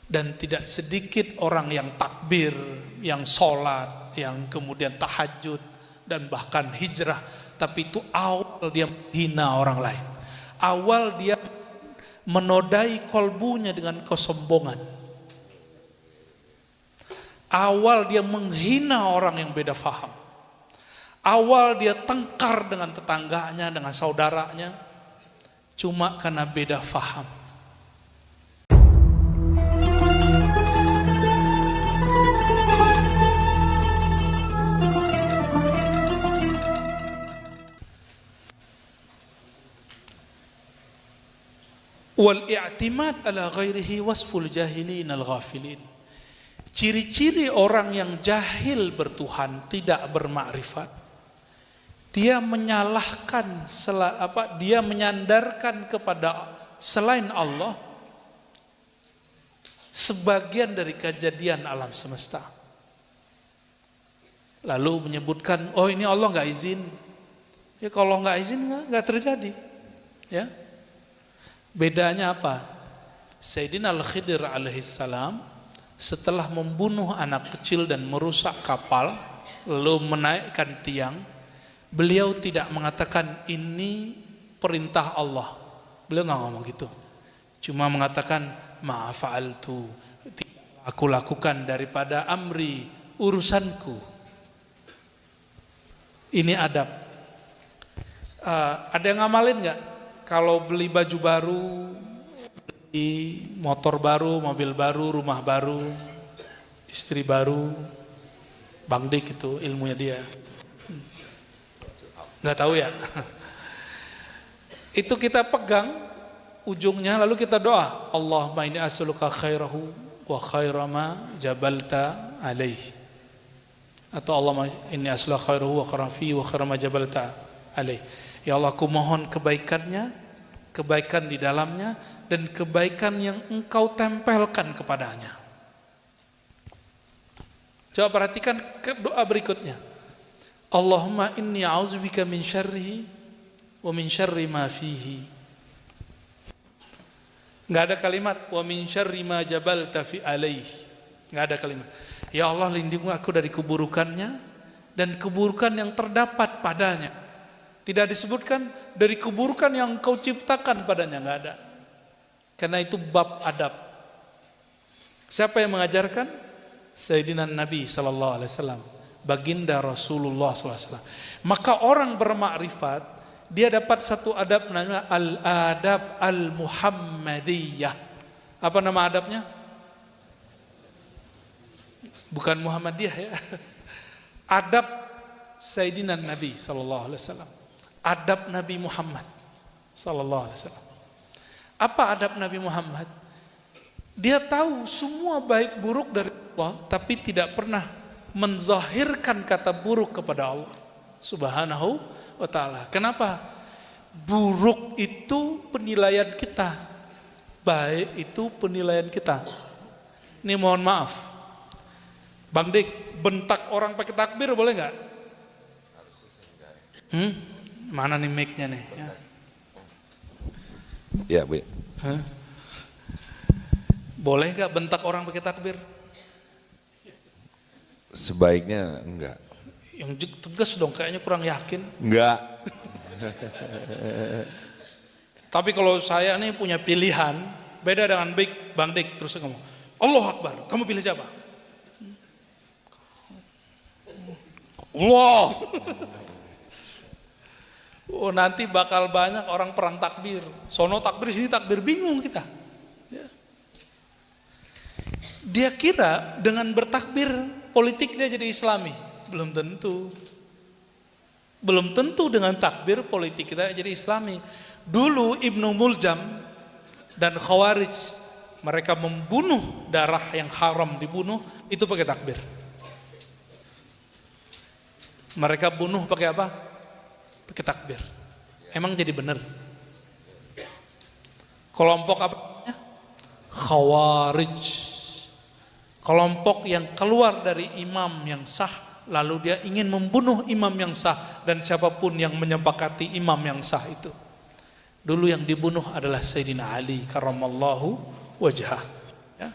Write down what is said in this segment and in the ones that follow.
Dan tidak sedikit orang yang takbir, yang sholat, yang kemudian tahajud, dan bahkan hijrah. Tapi itu awal dia menghina orang lain. Awal dia menodai kolbunya dengan kesombongan. Awal dia menghina orang yang beda faham. Awal dia tengkar dengan tetangganya, dengan saudaranya. Cuma karena beda faham. Wal-i'timad ala ghairihi wasful jahilin al-ghafilin. Ciri-ciri orang yang jahil bertuhan, tidak bermakrifat, dia menyalahkan, dia menyandarkan kepada selain Allah sebagian dari kejadian alam semesta. Lalu menyebutkan, oh ini Allah nggak izin. Ya kalau nggak izin nggak terjadi. Ya. Bedanya apa? Sayyidina Al-Khidir alaihissalam setelah membunuh anak kecil dan merusak kapal, lalu menaikkan tiang, beliau tidak mengatakan ini perintah Allah. Beliau nggak ngomong gitu. Cuma mengatakan ma'afa'altu, aku lakukan daripada amri, urusanku. Ini adab. Ada yang ngamalin nggak? Kalau beli baju baru, beli motor baru, mobil baru, rumah baru, istri baru, Bang Dik itu ilmunya dia. Nggak tahu ya. Itu kita pegang ujungnya lalu kita doa, Allahumma inni as'aluka khairahu wa khairama jabalta alaih. Atau Allahumma inni as'aluka khairahu wa kharafi wa khairama jabalta alaih. Ya Allah, aku mohon kebaikannya, kebaikan di dalamnya, dan kebaikan yang engkau tempelkan kepadanya. Coba perhatikan doa berikutnya. Allahumma inni a'udzubika min syarrihi wa min syarri ma fihi. Enggak ada kalimat wa min syarri ma jabalta fi alaih. Enggak ada kalimat. Ya Allah, lindungi aku dari keburukannya dan keburukan yang terdapat padanya. Tidak disebutkan dari keburukan yang kau ciptakan padanya, enggak ada. Karena itu bab adab. Siapa yang mengajarkan? Sayyidina Nabi sallallahu alaihi wasallam, baginda Rasulullah sallallahu alaihi wasallam. Maka orang bermakrifat, dia dapat satu adab namanya al-adab al-muhammadiyah. Apa nama adabnya? Bukan Muhammadiyah ya. Adab Sayyidina Nabi sallallahu alaihi wasallam. Adab Nabi Muhammad sallallahu alaihi wasallam. Apa adab Nabi Muhammad? Dia tahu semua baik buruk dari Allah, tapi tidak pernah menzahirkan kata buruk kepada Allah Subhanahu wa ta'ala. Kenapa? Buruk itu penilaian kita, baik itu penilaian kita. Ini mohon maaf, Bang Dik, bentak orang pakai takbir boleh nggak? Mana nih mic-nya nih? Ya, Bu. Boleh nggak bentak orang pakai takbir? Sebaiknya enggak. Yang tegas dong, kayaknya kurang yakin. Enggak. Tapi kalau saya nih punya pilihan, beda dengan Bang Dik, terus ngomong, Allahu Akbar, kamu pilih siapa? Allah. Oh, nanti bakal banyak orang perang takbir. Sono takbir, sini takbir, bingung kita. Ya. Dia kira dengan bertakbir politik dia jadi Islami. Belum tentu. Belum tentu dengan takbir politik kita jadi Islami. Dulu Ibnu Muljam dan Khawarij, mereka membunuh darah yang haram dibunuh, itu pakai takbir. Mereka bunuh pakai apa? Pakai takbir. Emang jadi benar? Kelompok apa? Khawarij. Kelompok yang keluar dari imam yang sah, lalu dia ingin membunuh imam yang sah dan siapapun yang menyepakati imam yang sah itu. Dulu yang dibunuh adalah Sayyidina Ali karramallahu wajhah. Ya.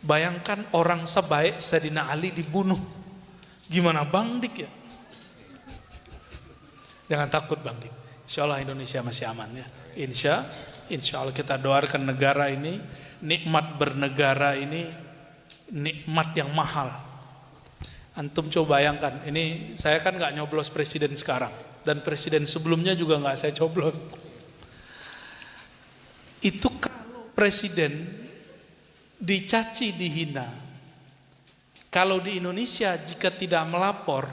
Bayangkan orang sebaik Sayyidina Ali dibunuh. Gimana Bang Dik ya? Jangan takut Bang Dik. Insya Allah Indonesia masih aman ya. Insya Allah kita doakan negara ini, nikmat bernegara ini, nikmat yang mahal. Antum coba bayangkan, ini saya kan nggak nyoblos presiden sekarang, dan presiden sebelumnya juga nggak saya coblos. Itu kalau presiden dicaci, dihina. Kalau di Indonesia jika tidak melapor,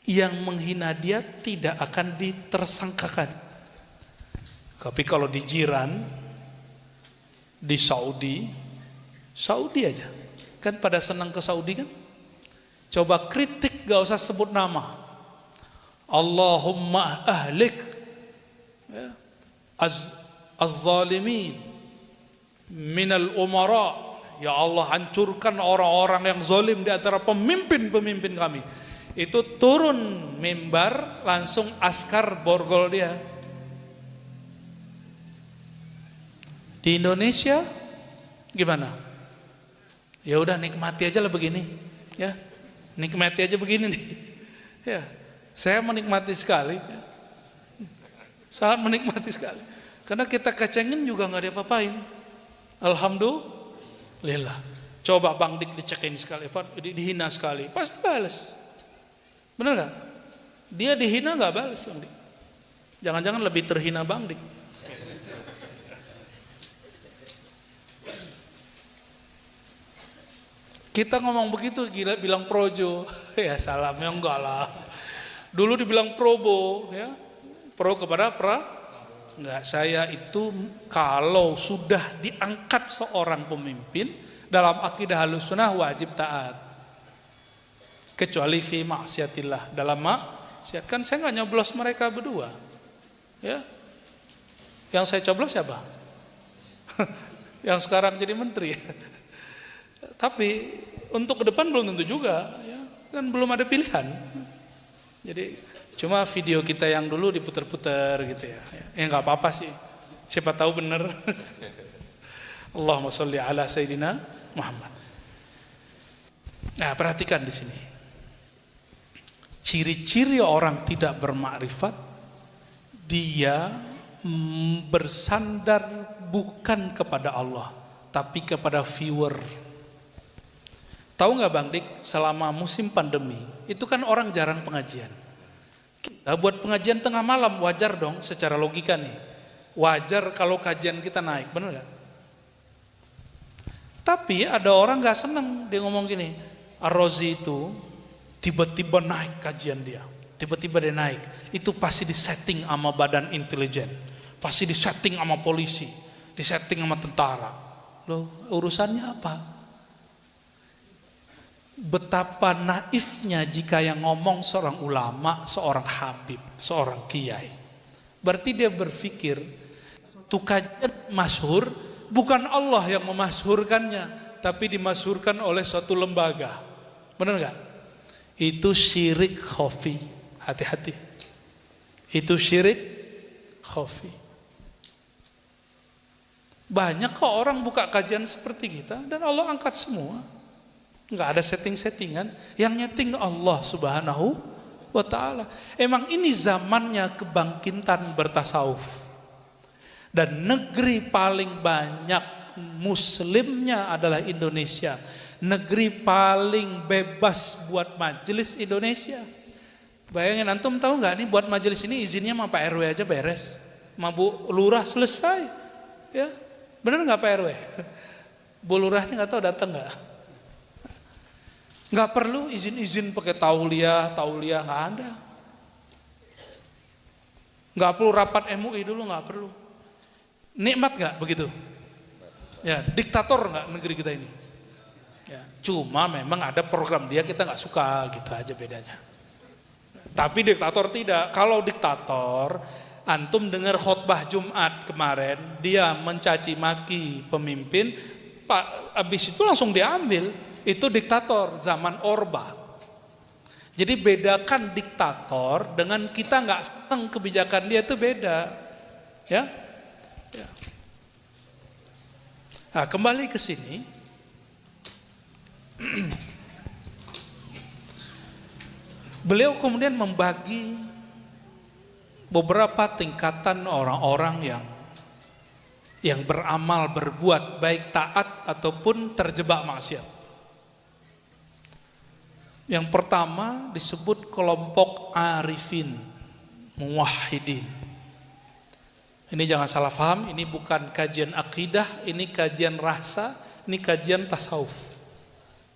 yang menghina dia tidak akan ditersangkakan. Tapi kalau di jiran, di Saudi aja, kan pada senang ke Saudi kan? Coba kritik gak usah sebut nama. Allahumma ahlik ya, az-zalimin minal umara, ya Allah hancurkan orang-orang yang zalim di antara pemimpin-pemimpin kami. Itu turun mimbar langsung askar borgol dia. Di Indonesia gimana? Ya udah nikmati aja lah begini, ya nikmati aja begini nih. Ya, saya menikmati sekali, ya. Sangat menikmati sekali. Karena kita kecengin juga nggak diapa-apain. Alhamdulillah. Coba Bang Dik dicekin sekali, dihina sekali, pasti balas. Benar nggak? Dia dihina nggak balas Bang Dik. Jangan-jangan lebih terhina Bang Dik. Kita ngomong begitu, gila bilang projo, ya salamnya enggak lah. Dulu dibilang probo, ya pro kepada enggak, saya itu kalau sudah diangkat seorang pemimpin dalam akidah Ahlussunnah wajib taat. Kecuali fi maksiatillah, dalam maksiat kan saya nggak nyoblos mereka berdua. Ya. Yang saya coblos siapa? Yang sekarang jadi menteri. Tapi untuk ke depan belum tentu juga, ya. Kan belum ada pilihan. Jadi cuma video kita yang dulu diputer-puter gitu ya. Ya nggak apa-apa sih. Siapa tahu benar. Allahumma sholli ala Sayyidina Muhammad. Nah, perhatikan di sini. Ciri-ciri orang tidak bermakrifat, dia bersandar bukan kepada Allah, tapi kepada viewer. Tahu nggak Bang Dik, selama musim pandemi, itu kan orang jarang pengajian. Kita buat pengajian tengah malam, wajar dong secara logika nih. Wajar kalau kajian kita naik, bener nggak? Tapi ada orang nggak seneng, dia ngomong gini, Ar-Razi itu tiba-tiba naik kajian dia, tiba-tiba dia naik, itu pasti disetting sama badan intelijen, pasti disetting sama polisi, disetting sama tentara. Loh, urusannya apa? Betapa naifnya jika yang ngomong seorang ulama, seorang habib, seorang kiai. Berarti dia berpikir suatu kajian masyhur bukan Allah yang memasyhurkannya, tapi dimasyhurkan oleh suatu lembaga. Benar nggak? Itu syirik khafi. Hati-hati. Itu syirik khafi. Banyak kok orang buka kajian seperti kita dan Allah angkat semua. Nggak ada setting-settingan, yang nyeting Allah Subhanahu wa ta'ala. Emang ini zamannya kebangkitan bertasawuf. Dan negeri paling banyak muslimnya adalah Indonesia. Negeri paling bebas buat majelis Indonesia. Bayangin, antum tahu nggak nih, buat majelis ini izinnya sama Pak RW aja beres, sama Bu Lurah selesai, ya bener nggak Pak RW? Bu Lurahnya nggak tahu datang nggak? Nggak perlu izin pakai tauliah nggak ada. Nggak perlu rapat MUI dulu, nggak perlu. Nikmat nggak begitu? Ya, diktator nggak negeri kita ini? Ya, cuma memang ada program dia kita nggak suka, gitu aja bedanya. Tapi diktator tidak. Kalau diktator, antum dengar khotbah Jumat kemarin, dia mencaci maki pemimpin, Pak, abis itu langsung diambil. Itu diktator zaman Orba. Jadi bedakan diktator dengan kita nggak senang kebijakan dia, itu beda, ya. Ya. Nah, kembali ke sini. Beliau kemudian membagi beberapa tingkatan orang-orang yang beramal, berbuat baik taat ataupun terjebak maksiat. Yang pertama disebut kelompok arifin, muwahhidin. Ini jangan salah paham, ini bukan kajian akidah, ini kajian rasa, ini kajian tasawuf.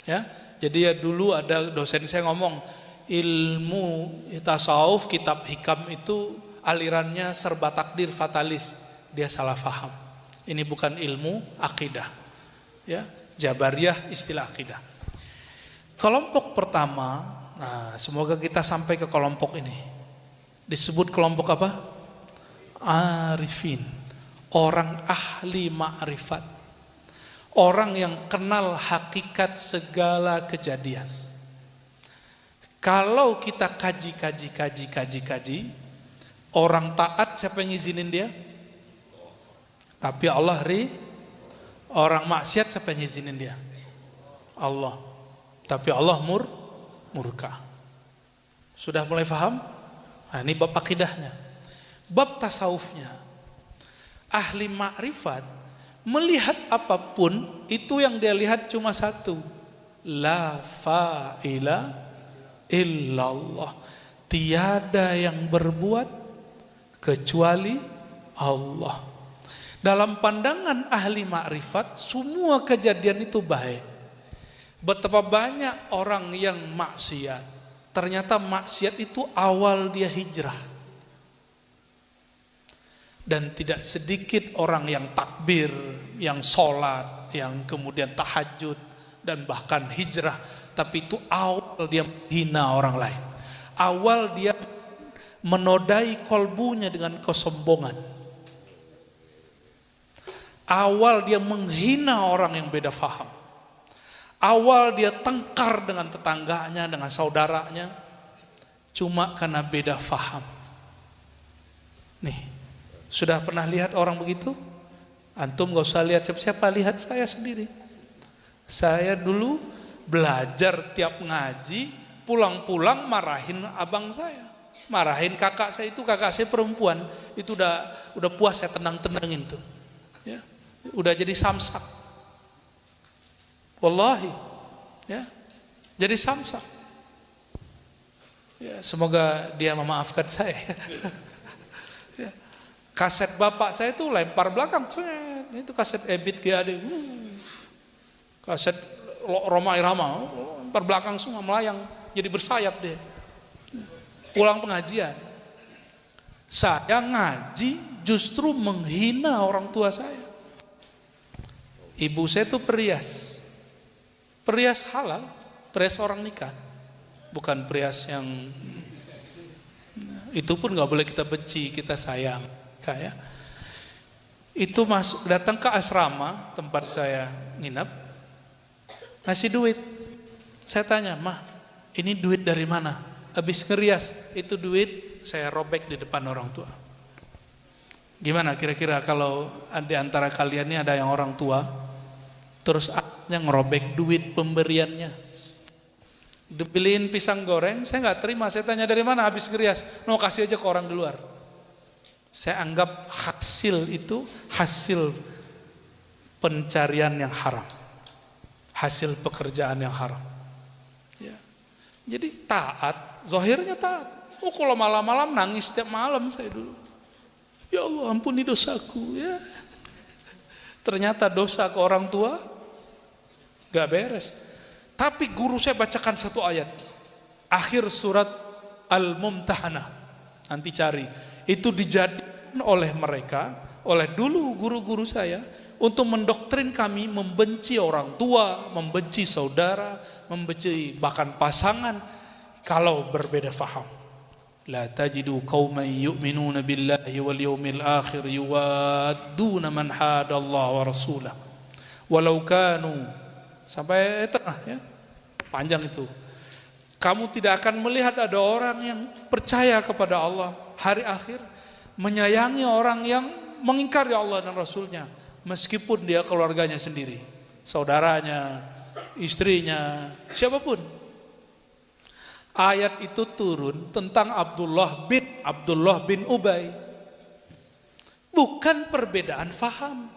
Ya, jadi ya dulu ada dosen saya ngomong, ilmu tasawuf, kitab hikam itu alirannya serba takdir fatalis. Dia salah paham. Ini bukan ilmu akidah. Ya, Jabariyah istilah akidah. Kelompok pertama, nah semoga kita sampai ke kelompok ini. Disebut kelompok apa? Arifin, orang ahli ma'rifat, orang yang kenal hakikat segala kejadian. Kalau kita kaji, orang taat siapa yang ngizinin dia? Tapi Allah orang maksiat siapa yang ngizinin dia? Allah. Tapi Allah murka. Sudah mulai paham? Nah, ini bab akidahnya. Bab tasawufnya, ahli makrifat melihat apapun itu yang dia lihat cuma satu, la fa'ila illallah, tiada yang berbuat kecuali Allah. Dalam pandangan ahli makrifat semua kejadian itu baik. Betapa banyak orang yang maksiat, ternyata maksiat itu awal dia hijrah. Dan tidak sedikit orang yang takbir, yang sholat, yang kemudian tahajud, dan bahkan hijrah. Tapi itu awal dia menghina orang lain. Awal dia menodai kolbunya dengan kesombongan. Awal dia menghina orang yang beda faham. Awal dia tengkar dengan tetangganya, dengan saudaranya. Cuma karena beda faham. Nih. Sudah pernah lihat orang begitu? Antum gak usah lihat siapa-siapa, lihat saya sendiri. Saya dulu belajar tiap ngaji, pulang-pulang marahin abang saya, marahin kakak saya, itu kakak saya perempuan, itu udah puas saya tenang-tenangin tuh. Ya, udah jadi samsak. Wallahi, ya, jadi samsak. Ya, semoga dia memaafkan saya. Ya. Kaset bapak saya itu lempar belakang, itu kaset Ebit GAD, kaset Roma Irama, lempar belakang semua, melayang, jadi bersayap dia. Pulang pengajian, saya ngaji justru menghina orang tua saya. Ibu saya itu perias halal, perias orang nikah, bukan perias yang itu pun nggak boleh kita benci, kita sayang. Kayak itu masuk datang ke asrama tempat saya nginap, ngasih duit. Saya tanya, "Mah, ini duit dari mana?" Habis ngerias, itu duit saya robek di depan orang tua. Gimana kira-kira kalau di antara kalian ini ada yang orang tua terus anaknya ngerobek duit pemberiannya? Dibeliin pisang goreng, saya nggak terima. Saya tanya, dari mana? Habis ngerias, no kasih aja ke orang di luar. Saya anggap hasil itu hasil pencarian yang haram, hasil pekerjaan yang haram. Ya. Jadi taat, zahirnya taat. Oh, kalau malam-malam nangis setiap malam saya dulu. Ya Allah, ampuni dosaku. Ya. Ternyata dosa ke orang tua gak beres. Tapi guru saya bacakan satu ayat, akhir surat Al-Mumtahanah. Nanti cari. Itu dijadikan oleh mereka, oleh dulu guru-guru saya, untuk mendoktrin kami membenci orang tua, membenci saudara, membenci bahkan pasangan kalau berbeda faham. La tajidu qauman yu'minuna billahi wal yawmil akhir yuwadduna man hadallaha wa rasulah walau kanu, sampai tengah ya. Panjang itu. Kamu tidak akan melihat ada orang yang percaya kepada Allah hari akhir, menyayangi orang yang mengingkari Allah dan Rasulnya, meskipun dia keluarganya sendiri, saudaranya, istrinya, siapapun. Ayat itu turun tentang Abdullah bin Ubay. Bukan perbedaan faham,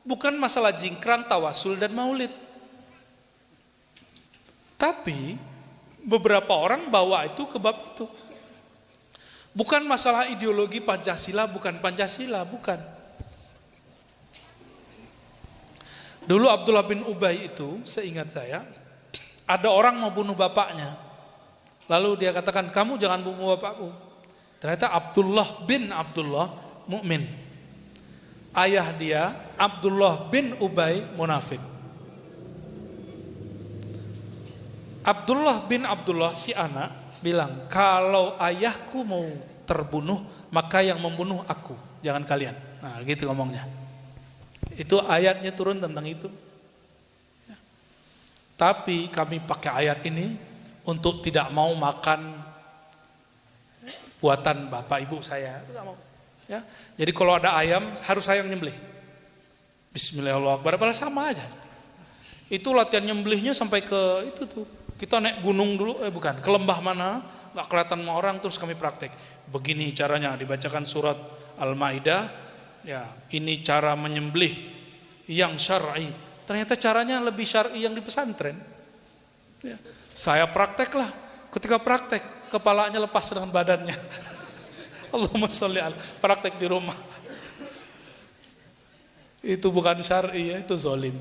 bukan masalah jingkrang, tawasul dan maulid. Tapi beberapa orang bawa itu ke bab itu. Bukan masalah ideologi Pancasila, bukan Pancasila, bukan. Dulu Abdullah bin Ubay itu, seingat saya, ada orang mau bunuh bapaknya. Lalu dia katakan, kamu jangan bunuh bapakku. Ternyata Abdullah bin Abdullah mukmin. Ayah dia Abdullah bin Ubay munafik. Abdullah bin Abdullah si anak bilang, kalau ayahku mau terbunuh, maka yang membunuh aku, jangan kalian. Nah gitu ngomongnya. Itu ayatnya turun tentang itu. Tapi kami pakai ayat ini untuk tidak mau makan buatan bapak ibu saya. Tidak mau. Ya. Jadi kalau ada ayam harus saya yang nyembelih. Bismillahirrahmanirrahim. Padahal sama aja. Itu latihan nyembelihnya sampai ke itu tuh. Kita naik gunung dulu, bukan, ke lembah mana, gak kelihatan sama orang, terus kami praktek. Begini caranya, dibacakan surat Al-Maidah, ya ini cara menyembelih yang syar'i. Ternyata caranya lebih syar'i yang di pesantren. Ya. Saya praktek lah, ketika praktek, kepalanya lepas dengan badannya. Allahumma sholli ala, praktek di rumah. Itu bukan syar'i ya, itu zolim.